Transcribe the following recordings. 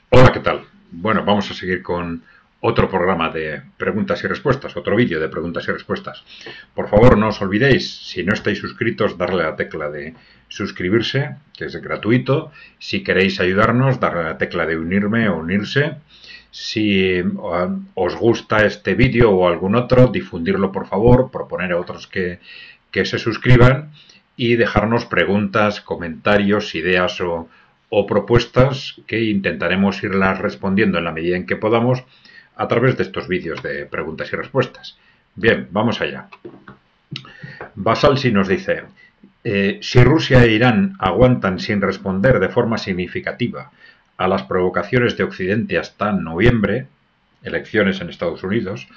Hola, ¿qué tal? Bueno, vamos a seguir con otro programa de preguntas y respuestas, otro vídeo de preguntas y respuestas. Por favor, no os olvidéis, si no estáis suscritos, darle a la tecla de suscribirse, que es gratuito. Si queréis ayudarnos, darle a la tecla de unirme o unirse. Si os gusta este vídeo o algún otro, difundirlo por favor, proponer a otros que se suscriban y dejarnos preguntas, comentarios, ideas o propuestas que intentaremos irlas respondiendo en la medida en que podamos a través de estos vídeos de preguntas y respuestas. Bien, vamos allá. Basalsi nos dice, si Rusia e Irán aguantan sin responder de forma significativa a las provocaciones de Occidente hasta noviembre, elecciones en Estados Unidos,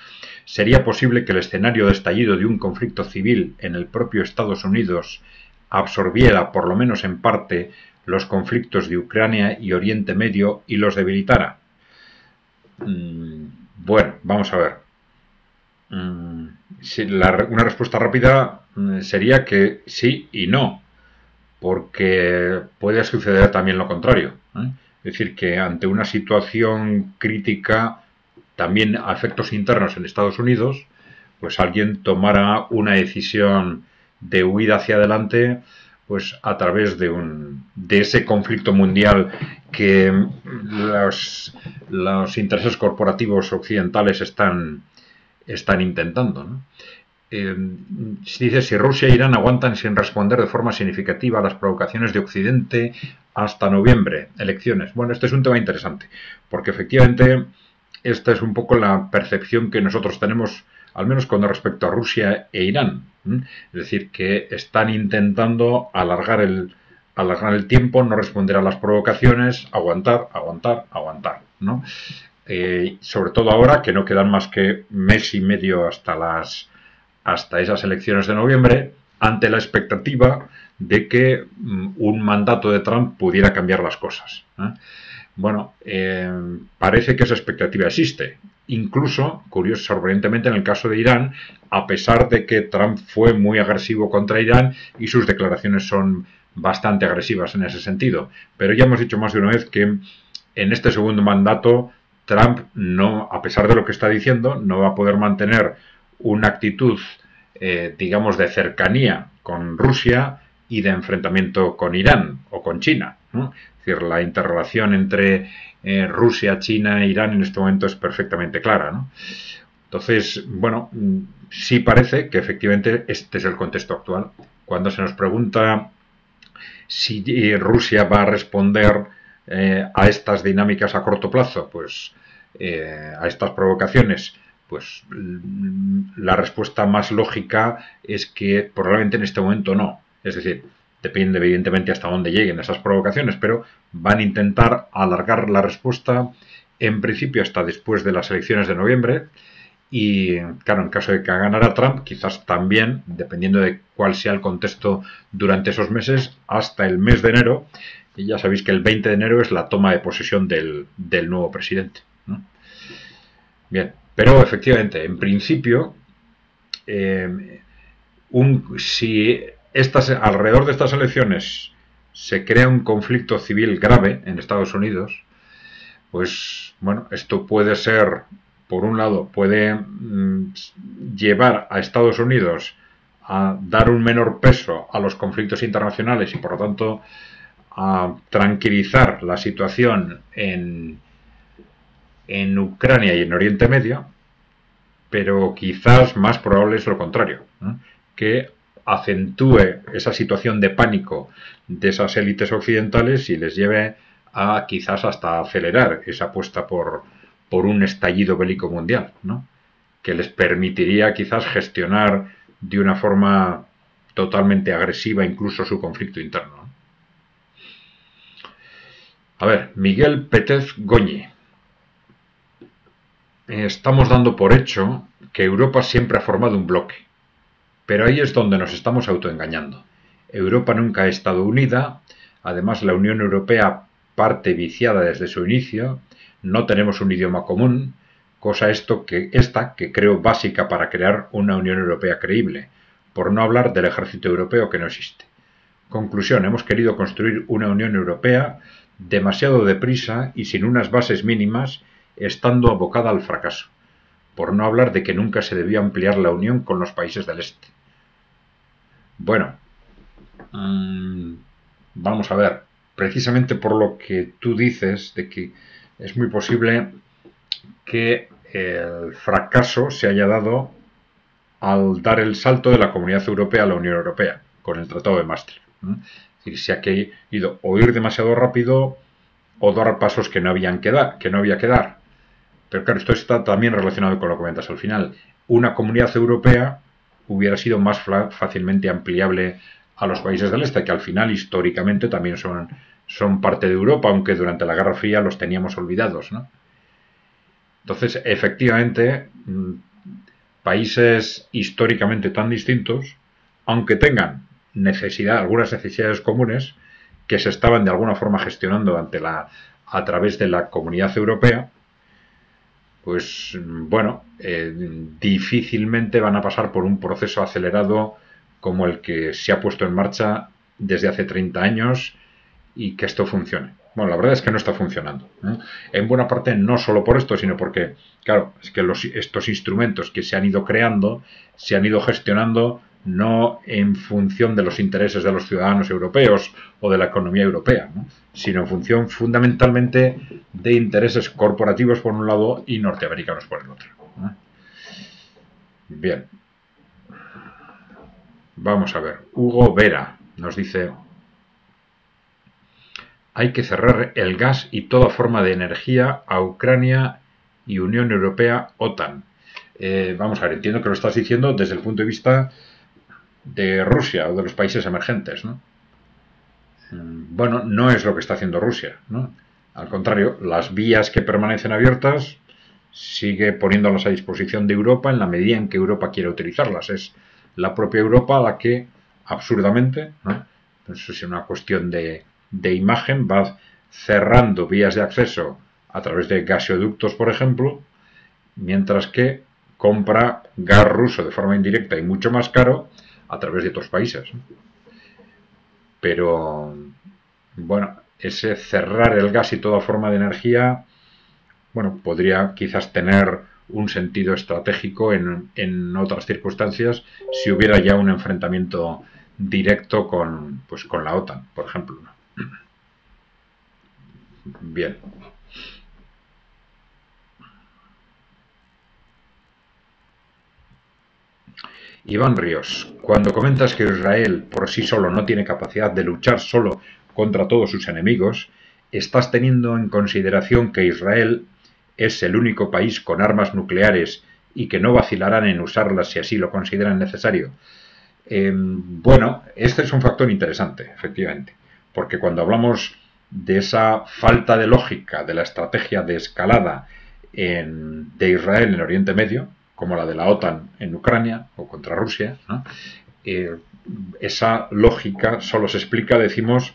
¿sería posible que el escenario de estallido de un conflicto civil en el propio Estados Unidos absorbiera, por lo menos en parte, los conflictos de Ucrania y Oriente Medio y los debilitara? Bueno, vamos a ver. Una respuesta rápida sería que sí y no, porque puede suceder también lo contrario. Es decir, que ante una situación crítica, también a efectos internos en Estados Unidos, pues alguien tomara una decisión de huida hacia adelante, pues a través de ese conflicto mundial que los intereses corporativos occidentales están intentando, ¿no? Dice, si Rusia e Irán aguantan sin responder de forma significativa a las provocaciones de Occidente hasta noviembre, elecciones. Bueno, este es un tema interesante, porque efectivamente esta es un poco la percepción que nosotros tenemos, al menos con respecto a Rusia e Irán. Es decir, que están intentando alargar el tiempo, no responder a las provocaciones, aguantar, aguantar, aguantar, ¿no? Sobre todo ahora que no quedan más que mes y medio hasta esas elecciones de noviembre, ante la expectativa de que un mandato de Trump pudiera cambiar las cosas. Bueno, parece que esa expectativa existe. Incluso, curioso, sorprendentemente, en el caso de Irán, a pesar de que Trump fue muy agresivo contra Irán y sus declaraciones son bastante agresivas en ese sentido. Pero ya hemos dicho más de una vez que en este segundo mandato Trump no, a pesar de lo que está diciendo, no va a poder mantener una actitud, digamos, de cercanía con Rusia y de enfrentamiento con Irán o con China, ¿no? Es decir, la interrelación entre Rusia, China e Irán en este momento es perfectamente clara, ¿no? Entonces, bueno, sí parece que efectivamente este es el contexto actual. Cuando se nos pregunta si Rusia va a responder a estas dinámicas a corto plazo, pues a estas provocaciones, pues la respuesta más lógica es que probablemente en este momento no. Es decir, depende evidentemente hasta dónde lleguen esas provocaciones, pero van a intentar alargar la respuesta en principio hasta después de las elecciones de noviembre. Y claro, en caso de que ganara Trump, quizás también, dependiendo de cuál sea el contexto durante esos meses, hasta el mes de enero. Y ya sabéis que el 20 de enero es la toma de posesión del nuevo presidente, ¿no? Bien, pero efectivamente, en principio, si alrededor de estas elecciones se crea un conflicto civil grave en Estados Unidos, pues bueno, esto puede ser, por un lado, puede llevar a Estados Unidos a dar un menor peso a los conflictos internacionales y por lo tanto a tranquilizar la situación en Ucrania y en Oriente Medio, pero quizás más probable es lo contrario, ¿no? Que acentúe esa situación de pánico de esas élites occidentales y les lleve a quizás hasta acelerar esa apuesta por un estallido bélico mundial, ¿no? Que les permitiría quizás gestionar de una forma totalmente agresiva incluso su conflicto interno. A ver, Miguel Pétez Goñi. Estamos dando por hecho que Europa siempre ha formado un bloque, pero ahí es donde nos estamos autoengañando. Europa nunca ha estado unida, además la Unión Europea parte viciada desde su inicio, no tenemos un idioma común, cosa esta que creo básica para crear una Unión Europea creíble, por no hablar del ejército europeo que no existe. Conclusión, hemos querido construir una Unión Europea demasiado deprisa y sin unas bases mínimas, estando abocada al fracaso, por no hablar de que nunca se debió ampliar la unión con los países del Este. Bueno, vamos a ver, precisamente por lo que tú dices, de que es muy posible que el fracaso se haya dado al dar el salto de la Comunidad Europea a la Unión Europea, con el Tratado de Maastricht. Es decir, se ha ido o ir demasiado rápido o dar pasos que no había que dar. Pero claro, esto está también relacionado con lo que comentas al final. Una comunidad europea hubiera sido más fácilmente ampliable a los países del este, que al final históricamente también son parte de Europa, aunque durante la Guerra Fría los teníamos olvidados, ¿no? Entonces, efectivamente, países históricamente tan distintos, aunque tengan algunas necesidades comunes, que se estaban de alguna forma gestionando a través de la Comunidad Europea, pues bueno, difícilmente van a pasar por un proceso acelerado como el que se ha puesto en marcha desde hace 30 años y que esto funcione. Bueno, la verdad es que no está funcionando, ¿eh? En buena parte no solo por esto, sino porque, claro, es que estos instrumentos que se han ido creando, se han ido gestionando no en función de los intereses de los ciudadanos europeos o de la economía europea, ¿no?, sino en función fundamentalmente de intereses corporativos por un lado y norteamericanos por el otro, ¿eh? Bien. Vamos a ver. Hugo Vera nos dice: hay que cerrar el gas y toda forma de energía a Ucrania y Unión Europea, OTAN. Vamos a ver, entiendo que lo estás diciendo desde el punto de vista de Rusia o de los países emergentes, ¿no? Bueno, no es lo que está haciendo Rusia, ¿no? Al contrario, las vías que permanecen abiertas sigue poniéndolas a disposición de Europa en la medida en que Europa quiere utilizarlas. Es la propia Europa la que, absurdamente, ¿no?, eso es una cuestión de imagen, va cerrando vías de acceso a través de gasoductos, por ejemplo, mientras que compra gas ruso de forma indirecta y mucho más caro a través de otros países. Pero, bueno, ese cerrar el gas y toda forma de energía, bueno, podría quizás tener un sentido estratégico en otras circunstancias si hubiera ya un enfrentamiento directo con la OTAN, por ejemplo. Bien. Iván Ríos, cuando comentas que Israel por sí solo no tiene capacidad de luchar solo contra todos sus enemigos, ¿estás teniendo en consideración que Israel es el único país con armas nucleares y que no vacilarán en usarlas si así lo consideran necesario? Bueno, este es un factor interesante, efectivamente, porque cuando hablamos de esa falta de lógica de la estrategia de escalada de Israel en Oriente Medio, como la de la OTAN en Ucrania o contra Rusia, ¿no?, esa lógica solo se explica, decimos,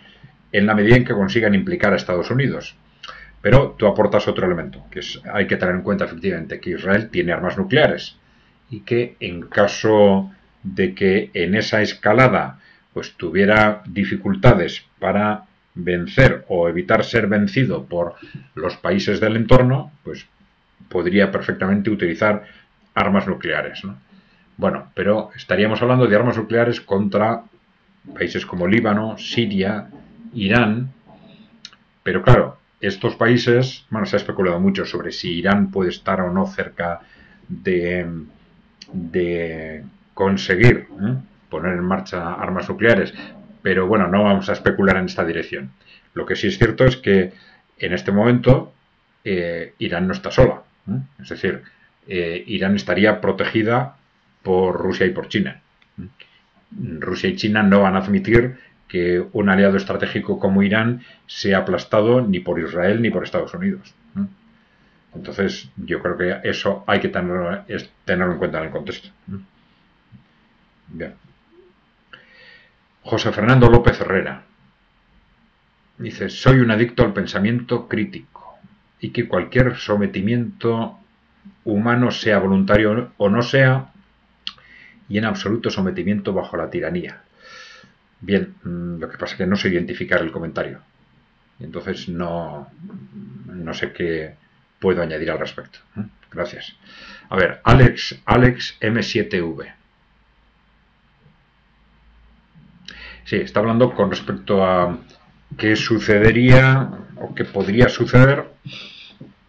en la medida en que consigan implicar a Estados Unidos. Pero tú aportas otro elemento, que hay que tener en cuenta efectivamente que Israel tiene armas nucleares y que en caso de que en esa escalada pues tuviera dificultades para vencer o evitar ser vencido por los países del entorno, pues podría perfectamente utilizar armas nucleares, ¿no? Bueno, pero estaríamos hablando de armas nucleares contra países como Líbano, Siria, Irán, pero claro, estos países, bueno, se ha especulado mucho sobre si Irán puede estar o no cerca de conseguir poner en marcha armas nucleares, pero bueno, no vamos a especular en esta dirección. Lo que sí es cierto es que en este momento Irán no está sola, es decir, Irán estaría protegida por Rusia y por China. Rusia y China no van a admitir que un aliado estratégico como Irán sea aplastado ni por Israel ni por Estados Unidos. Entonces, yo creo que eso hay que tenerlo en cuenta en el contexto. Bien. José Fernando López Herrera dice: soy un adicto al pensamiento crítico y que cualquier sometimiento humano, sea voluntario o no sea, y en absoluto sometimiento bajo la tiranía. Bien, lo que pasa es que no sé identificar el comentario. Entonces no sé qué puedo añadir al respecto. Gracias. A ver, Alex M7V. Sí, está hablando con respecto a qué sucedería o qué podría suceder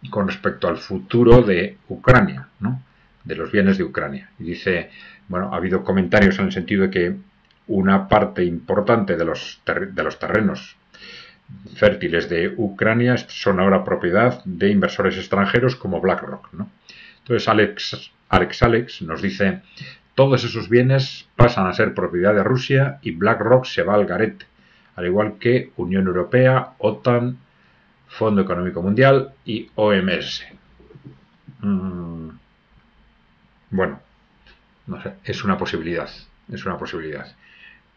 con respecto al futuro de Ucrania, ¿no? De los bienes de Ucrania. Y dice, bueno, ha habido comentarios en el sentido de que una parte importante de los terrenos fértiles de Ucrania son ahora propiedad de inversores extranjeros como BlackRock, ¿no? Entonces Alex nos dice, todos esos bienes pasan a ser propiedad de Rusia y BlackRock se va al garete, al igual que Unión Europea, OTAN, Fondo Económico Mundial y OMS. Bueno, no sé, es una posibilidad, es una posibilidad.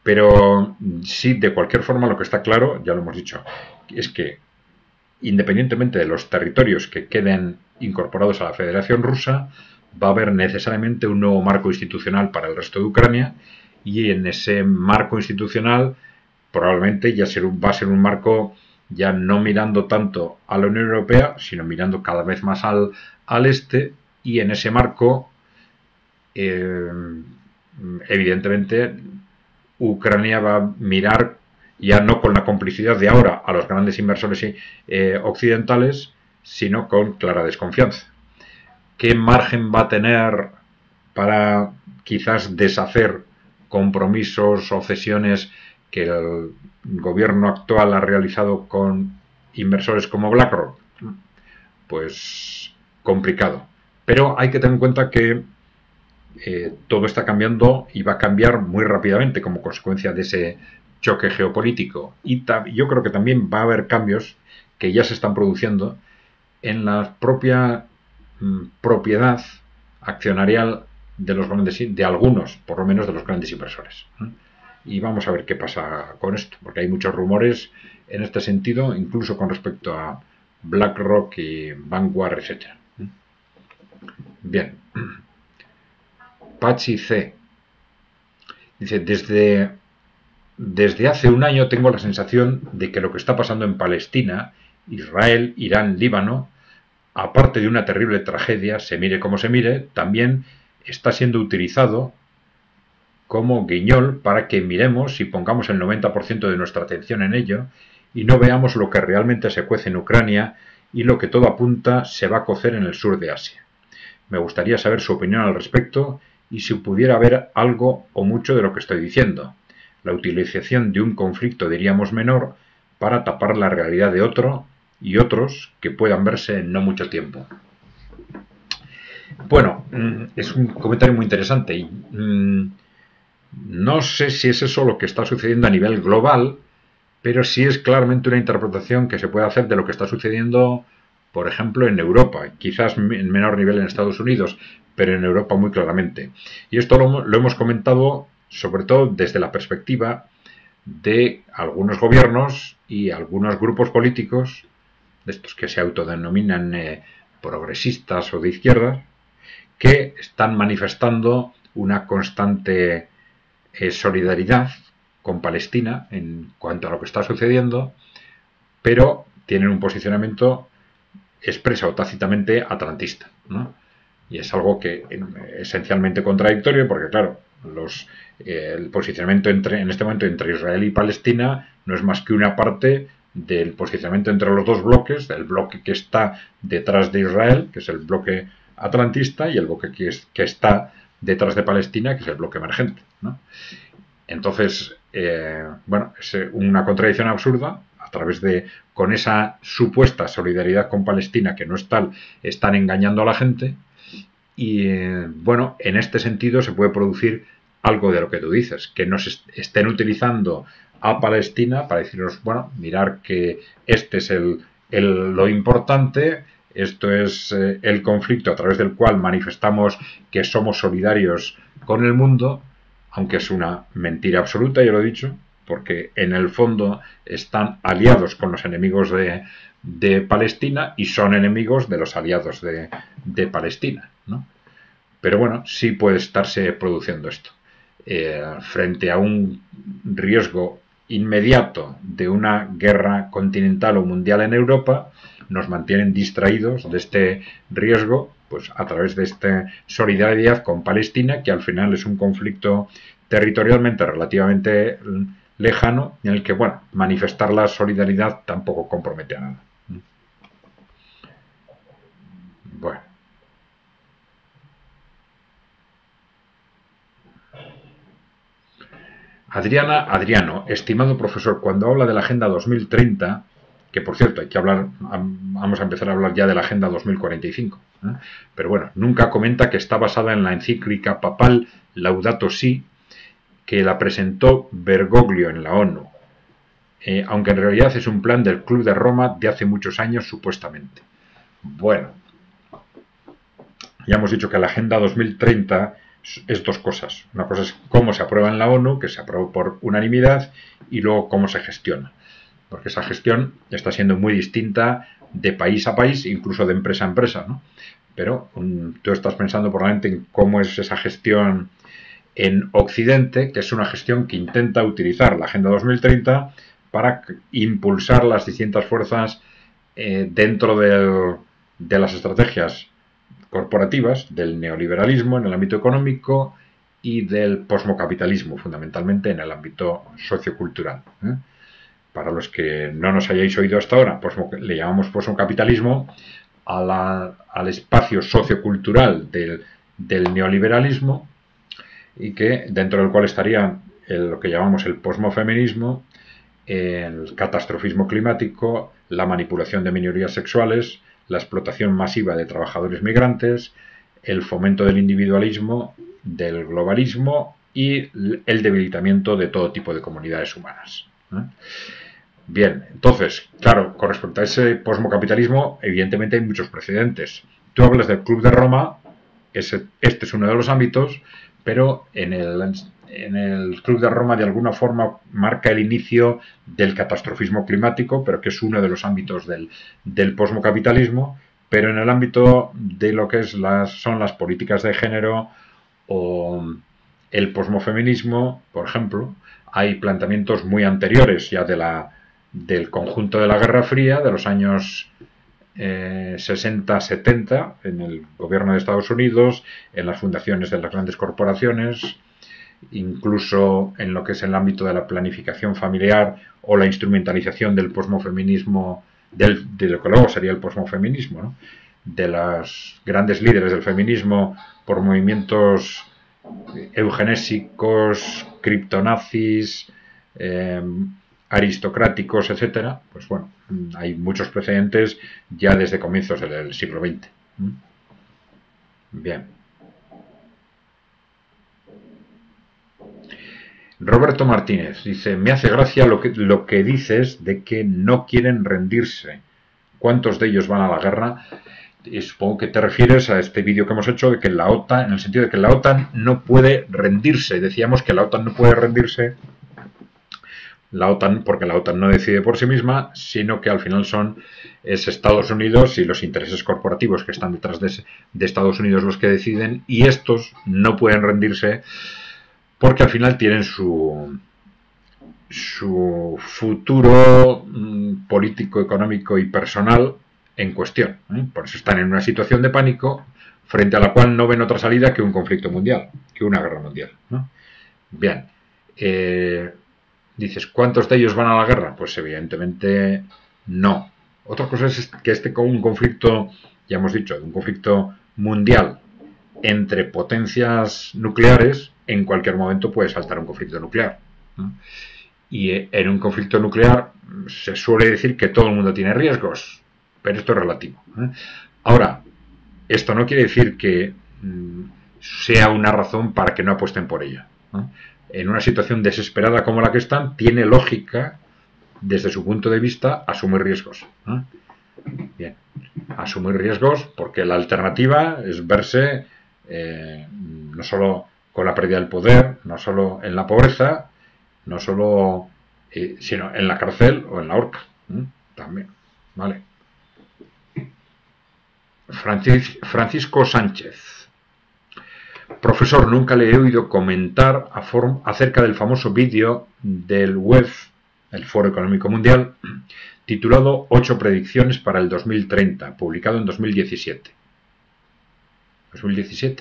Pero sí, de cualquier forma, lo que está claro, ya lo hemos dicho, es que independientemente de los territorios que queden incorporados a la Federación Rusa, va a haber necesariamente un nuevo marco institucional para el resto de Ucrania, y en ese marco institucional probablemente va a ser un marco ya no mirando tanto a la Unión Europea, sino mirando cada vez más al este, y en ese marco evidentemente Ucrania va a mirar ya no con la complicidad de ahora a los grandes inversores occidentales, sino con clara desconfianza. ¿Qué margen va a tener para quizás deshacer compromisos o cesiones que el gobierno actual ha realizado con inversores como BlackRock? Pues complicado. Pero hay que tener en cuenta que todo está cambiando y va a cambiar muy rápidamente como consecuencia de ese choque geopolítico. Y yo creo que también va a haber cambios que ya se están produciendo en la propia propiedad accionarial de los grandes, de algunos, por lo menos, de los grandes inversores. Y vamos a ver qué pasa con esto, porque hay muchos rumores en este sentido, incluso con respecto a BlackRock y Vanguard, etcétera. Bien. Pachi C. Dice, desde hace un año tengo la sensación de que lo que está pasando en Palestina, Israel, Irán, Líbano, aparte de una terrible tragedia, se mire como se mire, también está siendo utilizado como guiñol para que miremos y pongamos el 90% de nuestra atención en ello y no veamos lo que realmente se cuece en Ucrania y lo que todo apunta se va a cocer en el sur de Asia. Me gustaría saber su opinión al respecto y si pudiera haber algo o mucho de lo que estoy diciendo. La utilización de un conflicto, diríamos, menor para tapar la realidad de otro y otros que puedan verse en no mucho tiempo. Bueno, es un comentario muy interesante y no sé si es eso lo que está sucediendo a nivel global, pero sí es claramente una interpretación que se puede hacer de lo que está sucediendo, por ejemplo, en Europa, quizás en menor nivel en Estados Unidos, pero en Europa muy claramente. Y esto lo hemos comentado sobre todo desde la perspectiva de algunos gobiernos y algunos grupos políticos, de estos que se autodenominan progresistas o de izquierda, que están manifestando una constante solidaridad con Palestina en cuanto a lo que está sucediendo, pero tienen un posicionamiento expresa o tácitamente atlantista, ¿no? Y es algo que esencialmente contradictorio porque, claro, el posicionamiento en este momento entre Israel y Palestina no es más que una parte del posicionamiento entre los dos bloques, del bloque que está detrás de Israel, que es el bloque atlantista, y el bloque que está detrás de Palestina, que es el bloque emergente, ¿no? Entonces, bueno, es una contradicción absurda. A través de, con esa supuesta solidaridad con Palestina, que no es tal, están engañando a la gente. Y bueno, en este sentido se puede producir algo de lo que tú dices, que nos estén utilizando a Palestina para decirnos, bueno, mirar que este es lo importante, esto es el conflicto a través del cual manifestamos que somos solidarios con el mundo, aunque es una mentira absoluta, ya lo he dicho, porque en el fondo están aliados con los enemigos de Palestina y son enemigos de los aliados de Palestina, ¿no? Pero bueno, sí puede estarse produciendo esto. Frente a un riesgo inmediato de una guerra continental o mundial en Europa nos mantienen distraídos de este riesgo, pues a través de esta solidaridad con Palestina, que al final es un conflicto territorialmente relativamente lejano, en el que, bueno, manifestar la solidaridad tampoco compromete a nada. Bueno. Adriano, estimado profesor, cuando habla de la Agenda 2030, que por cierto hay que hablar, vamos a empezar a hablar ya de la Agenda 2045, pero bueno, nunca comenta que está basada en la encíclica papal Laudato Si, que la presentó Bergoglio en la ONU, aunque en realidad es un plan del Club de Roma de hace muchos años supuestamente. Bueno, ya hemos dicho que la Agenda 2030 es dos cosas. Una cosa es cómo se aprueba en la ONU, que se aprobó por unanimidad, y luego cómo se gestiona. Porque esa gestión está siendo muy distinta de país a país, incluso de empresa a empresa, ¿no? Pero tú estás pensando probablemente en cómo es esa gestión en Occidente, que es una gestión que intenta utilizar la Agenda 2030 para impulsar las distintas fuerzas dentro de las estrategias corporativas del neoliberalismo en el ámbito económico y del posmocapitalismo, fundamentalmente en el ámbito sociocultural. Para los que no nos hayáis oído hasta ahora, le llamamos posmocapitalismo al espacio sociocultural del neoliberalismo, y que dentro del cual estaría lo que llamamos el posmofeminismo, el catastrofismo climático, la manipulación de minorías sexuales, la explotación masiva de trabajadores migrantes, el fomento del individualismo, del globalismo y el debilitamiento de todo tipo de comunidades humanas. Bien, entonces, claro, con respecto a ese posmocapitalismo, evidentemente hay muchos precedentes. Tú hablas del Club de Roma, este es uno de los ámbitos, pero en el Club de Roma de alguna forma marca el inicio del catastrofismo climático, pero que es uno de los ámbitos del posmocapitalismo, pero en el ámbito de lo que son las políticas de género o el posmofeminismo, por ejemplo, hay planteamientos muy anteriores ya del conjunto de la Guerra Fría, de los años 60-70, en el gobierno de Estados Unidos, en las fundaciones de las grandes corporaciones, incluso en lo que es el ámbito de la planificación familiar o la instrumentalización del posmofeminismo, de lo que luego sería el posmofeminismo, ¿no? De los grandes líderes del feminismo por movimientos eugenésicos, criptonazis, aristocráticos, etcétera. Pues bueno, hay muchos precedentes ya desde comienzos del siglo XX. Bien. Roberto Martínez dice: me hace gracia lo que dices de que no quieren rendirse. ¿Cuántos de ellos van a la guerra? Y supongo que te refieres a este vídeo que hemos hecho de que la OTAN, en el sentido de que la OTAN no puede rendirse. Decíamos que la OTAN no puede rendirse, porque la OTAN no decide por sí misma, sino que al final es Estados Unidos y los intereses corporativos que están detrás de Estados Unidos los que deciden, y estos no pueden rendirse porque al final tienen su futuro político, económico y personal en cuestión. Por eso están en una situación de pánico frente a la cual no ven otra salida que un conflicto mundial, que una guerra mundial, ¿no? Bien. Dices, ¿cuántos de ellos van a la guerra? Pues evidentemente no. Otra cosa es que un conflicto, ya hemos dicho, un conflicto mundial entre potencias nucleares, en cualquier momento puede saltar un conflicto nuclear, ¿no? Y en un conflicto nuclear se suele decir que todo el mundo tiene riesgos, pero esto es relativo. Ahora, esto no quiere decir que sea una razón para que no apuesten por ella, ¿no? En una situación desesperada como la que están, tiene lógica, desde su punto de vista, asumir riesgos. Bien, asumir riesgos porque la alternativa es verse no solo con la pérdida del poder, no solo en la pobreza, no solo sino en la cárcel o en la horca, también, ¿vale? Francisco Sánchez: profesor, nunca le he oído comentar acerca del famoso vídeo del web el Foro Económico Mundial, titulado 8 predicciones para el 2030, publicado en 2017. ¿2017?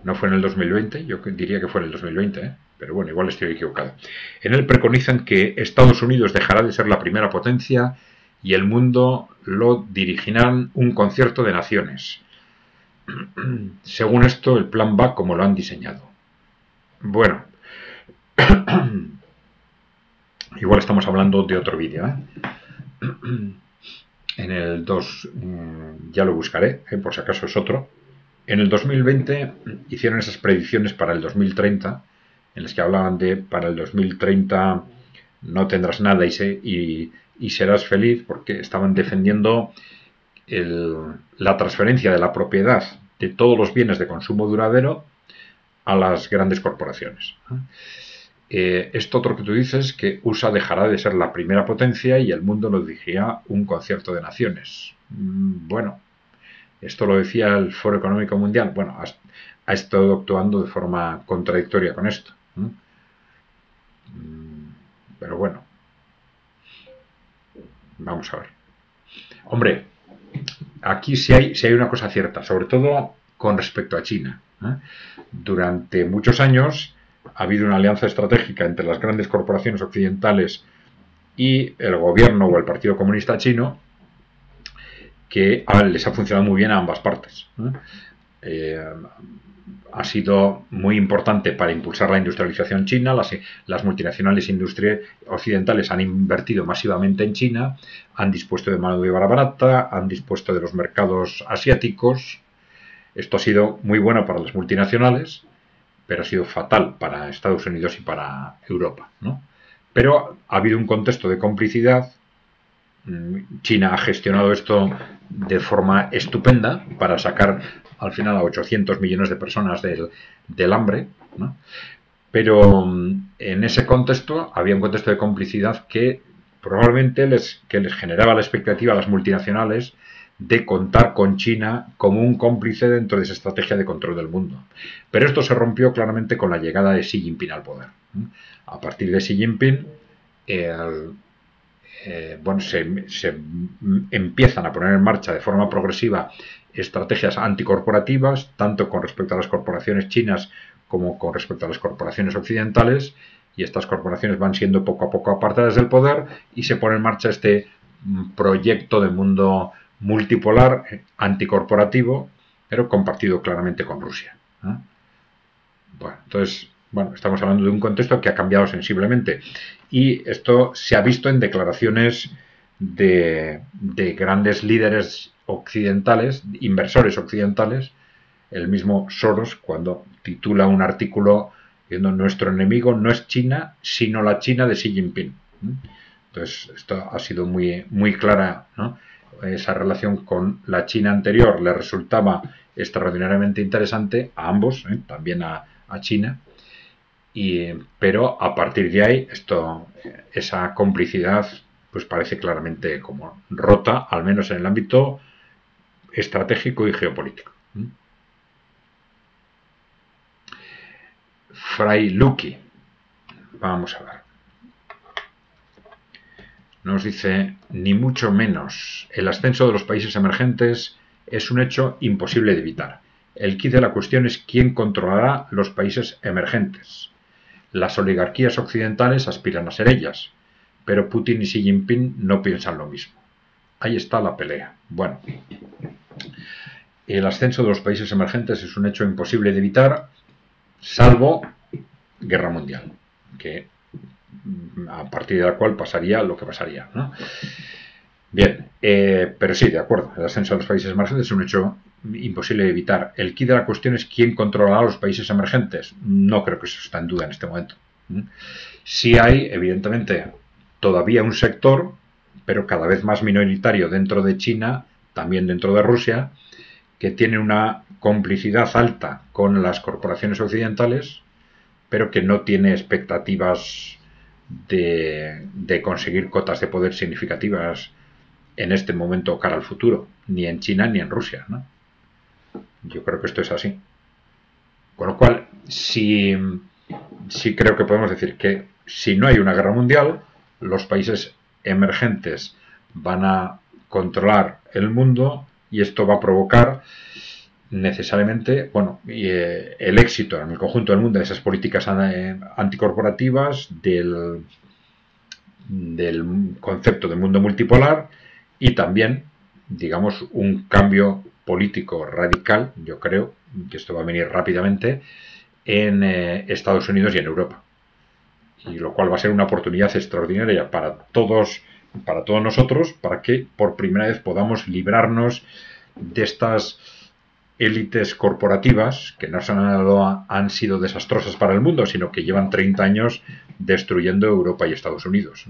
No fue en el 2020, yo diría que fue en el 2020, pero bueno, igual estoy equivocado. En él preconizan que Estados Unidos dejará de ser la primera potencia y el mundo lo dirigirán un concierto de naciones. Según esto, el plan va como lo han diseñado. Bueno, igual estamos hablando de otro vídeo, En el 2, ya lo buscaré, por si acaso es otro. En el 2020 hicieron esas predicciones para el 2030, en las que hablaban de para el 2030 no tendrás nada y serás feliz, porque estaban defendiendo la transferencia de la propiedad de todos los bienes de consumo duradero a las grandes corporaciones. Esto otro que tú dices, que USA dejará de ser la primera potencia y el mundo lo dirigirá un concierto de naciones. Bueno, esto lo decía el Foro Económico Mundial. Bueno, ha estado actuando de forma contradictoria con esto. Pero bueno, vamos a ver. Hombre, aquí sí hay una cosa cierta, sobre todo con respecto a China. Durante muchos años ha habido una alianza estratégica entre las grandes corporaciones occidentales y el gobierno o el Partido Comunista Chino, que les ha funcionado muy bien a ambas partes. Ha sido muy importante para impulsar la industrialización china. Las multinacionales occidentales han invertido masivamente en China, han dispuesto de mano de obra barata, han dispuesto de los mercados asiáticos. Esto ha sido muy bueno para las multinacionales, pero ha sido fatal para Estados Unidos y para Europa, ¿no? Pero ha habido un contexto de complicidad. China ha gestionado esto de forma estupenda para sacar al final a 800 millones de personas del hambre, ¿no? Pero en ese contexto había un contexto de complicidad que probablemente les generaba la expectativa a las multinacionales de contar con China como un cómplice dentro de esa estrategia de control del mundo. Pero esto se rompió claramente con la llegada de Xi Jinping al poder. A partir de Xi Jinping, se empiezan a poner en marcha de forma progresiva estrategias anticorporativas, tanto con respecto a las corporaciones chinas como con respecto a las corporaciones occidentales, y estas corporaciones van siendo poco a poco apartadas del poder y se pone en marcha este proyecto de mundo multipolar, anticorporativo, pero compartido claramente con Rusia. Bueno, entonces, estamos hablando de un contexto que ha cambiado sensiblemente y esto se ha visto en declaraciones de grandes líderes occidentales, inversores occidentales. El mismo Soros, cuando titula un artículo diciendo nuestro enemigo no es China, sino la China de Xi Jinping. Entonces, esto ha sido muy, muy clara, ¿no? Esa relación con la China anterior le resultaba extraordinariamente interesante a ambos, también a China, pero a partir de ahí esa complicidad pues parece claramente como rota, al menos en el ámbito estratégico y geopolítico. Fray Lucky, vamos a ver, nos dice: ni mucho menos, el ascenso de los países emergentes es un hecho imposible de evitar. El quid de la cuestión es quién controlará los países emergentes. Las oligarquías occidentales aspiran a ser ellas, pero Putin y Xi Jinping no piensan lo mismo. Ahí está la pelea. Bueno, el ascenso de los países emergentes es un hecho imposible de evitar, salvo guerra mundial, que a partir de la cual pasaría lo que pasaría, ¿no? Bien, pero sí, de acuerdo, el ascenso de los países emergentes es un hecho imposible de evitar. El quid de la cuestión es quién controlará a los países emergentes. No creo que eso está en duda en este momento. Sí hay, evidentemente, todavía un sector, pero cada vez más minoritario dentro de China, también dentro de Rusia, que tiene una complicidad alta con las corporaciones occidentales, pero que no tiene expectativas de conseguir cotas de poder significativas en este momento cara al futuro, ni en China ni en Rusia, ¿no? Yo creo que esto es así. Con lo cual, si sí creo que podemos decir que si no hay una guerra mundial, los países emergentes van a controlar el mundo y esto va a provocar necesariamente, bueno, el éxito en el conjunto del mundo de esas políticas anticorporativas, del concepto de mundo multipolar y también, digamos, un cambio político radical, yo creo que esto va a venir rápidamente, en Estados Unidos y en Europa. Y lo cual va a ser una oportunidad extraordinaria para todos nosotros, para que por primera vez podamos librarnos de estas élites corporativas que no han sido desastrosas para el mundo, sino que llevan 30 años destruyendo Europa y Estados Unidos.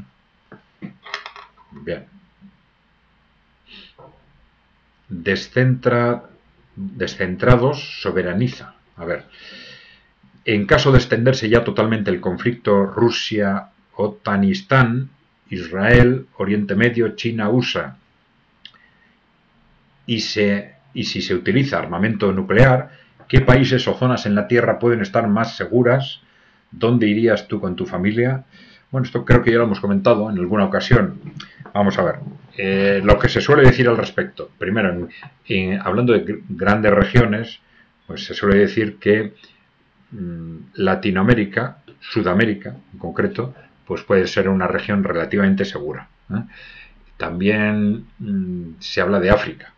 Bien. Descentrados soberaniza. A ver. En caso de extenderse ya totalmente el conflicto Rusia-Otanistán, Israel, Oriente Medio, China, USA, y si se utiliza armamento nuclear, ¿qué países o zonas en la Tierra pueden estar más seguras? ¿Dónde irías tú con tu familia? Bueno, esto creo que ya lo hemos comentado en alguna ocasión. Vamos a ver. Lo que se suele decir al respecto. Primero, hablando de grandes regiones, pues se suele decir que Latinoamérica, Sudamérica en concreto, pues puede ser una región relativamente segura. También se habla de África.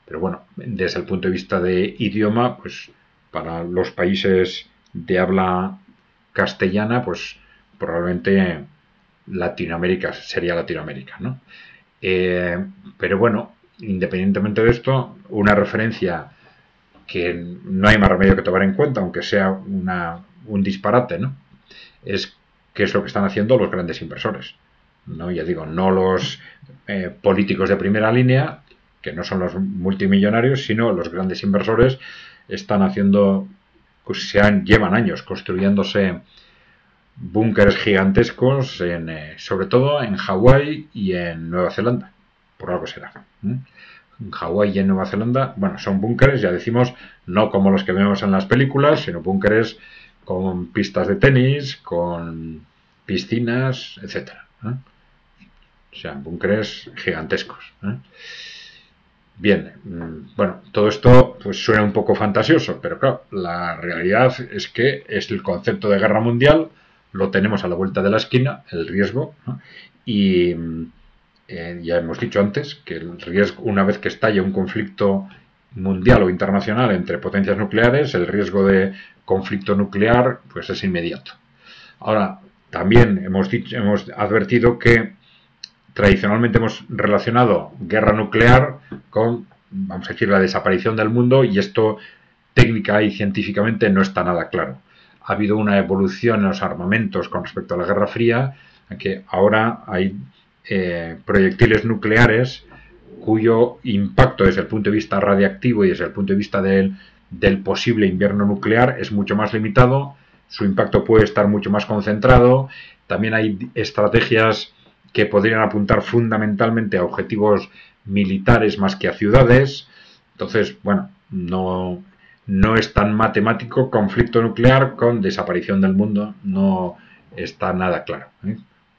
Pero bueno, desde el punto de vista de idioma, pues para los países de habla castellana, pues probablemente Latinoamérica sería Latinoamérica, ¿no? Pero bueno, independientemente de esto, una referencia que no hay más remedio que tomar en cuenta, aunque sea un disparate, ¿no? Es qué es lo que están haciendo los grandes inversores, ¿no? Ya digo, no los políticos de primera línea, que no son los multimillonarios, sino los grandes inversores están haciendo, pues llevan años construyéndose búnkeres gigantescos, sobre todo en Hawái y en Nueva Zelanda, por algo será. En Hawái y en Nueva Zelanda, bueno, son búnkeres, ya decimos, no como los que vemos en las películas, sino búnkeres con pistas de tenis, con piscinas, etcétera. O sea, búnkeres gigantescos. Bien, bueno, todo esto pues suena un poco fantasioso, pero claro, la realidad es que es el concepto de guerra mundial, lo tenemos a la vuelta de la esquina, el riesgo, ¿no? Y ya hemos dicho antes que el riesgo, una vez que estalle un conflicto mundial o internacional entre potencias nucleares, el riesgo de conflicto nuclear pues es inmediato. Ahora, también hemos advertido que tradicionalmente hemos relacionado guerra nuclear con, vamos a decir, la desaparición del mundo, y esto técnica y científicamente no está nada claro. Ha habido una evolución en los armamentos con respecto a la Guerra Fría, en que ahora hay proyectiles nucleares cuyo impacto desde el punto de vista radiactivo y desde el punto de vista del posible invierno nuclear es mucho más limitado, su impacto puede estar mucho más concentrado. También hay estrategias que podrían apuntar fundamentalmente a objetivos militares más que a ciudades. Entonces, bueno, no es tan matemático conflicto nuclear con desaparición del mundo, no está nada claro,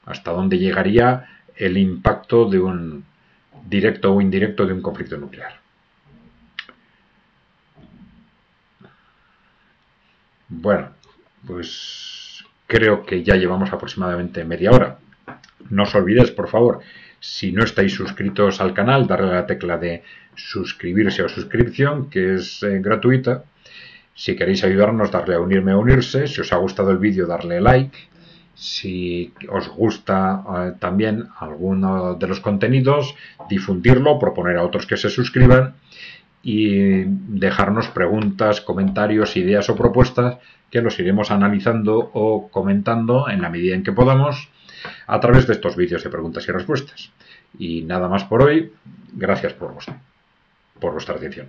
hasta dónde llegaría el impacto de un directo o indirecto de un conflicto nuclear. Bueno, pues creo que ya llevamos aproximadamente media hora. No os olvidéis, por favor, si no estáis suscritos al canal, darle a la tecla de suscribirse o suscripción, que es gratuita. Si queréis ayudarnos, darle a unirme o unirse. Si os ha gustado el vídeo, darle like. Si os gusta también alguno de los contenidos, difundirlo, proponer a otros que se suscriban y dejarnos preguntas, comentarios, ideas o propuestas que los iremos analizando o comentando en la medida en que podamos a través de estos vídeos de preguntas y respuestas. Y nada más por hoy. Gracias por vuestra atención.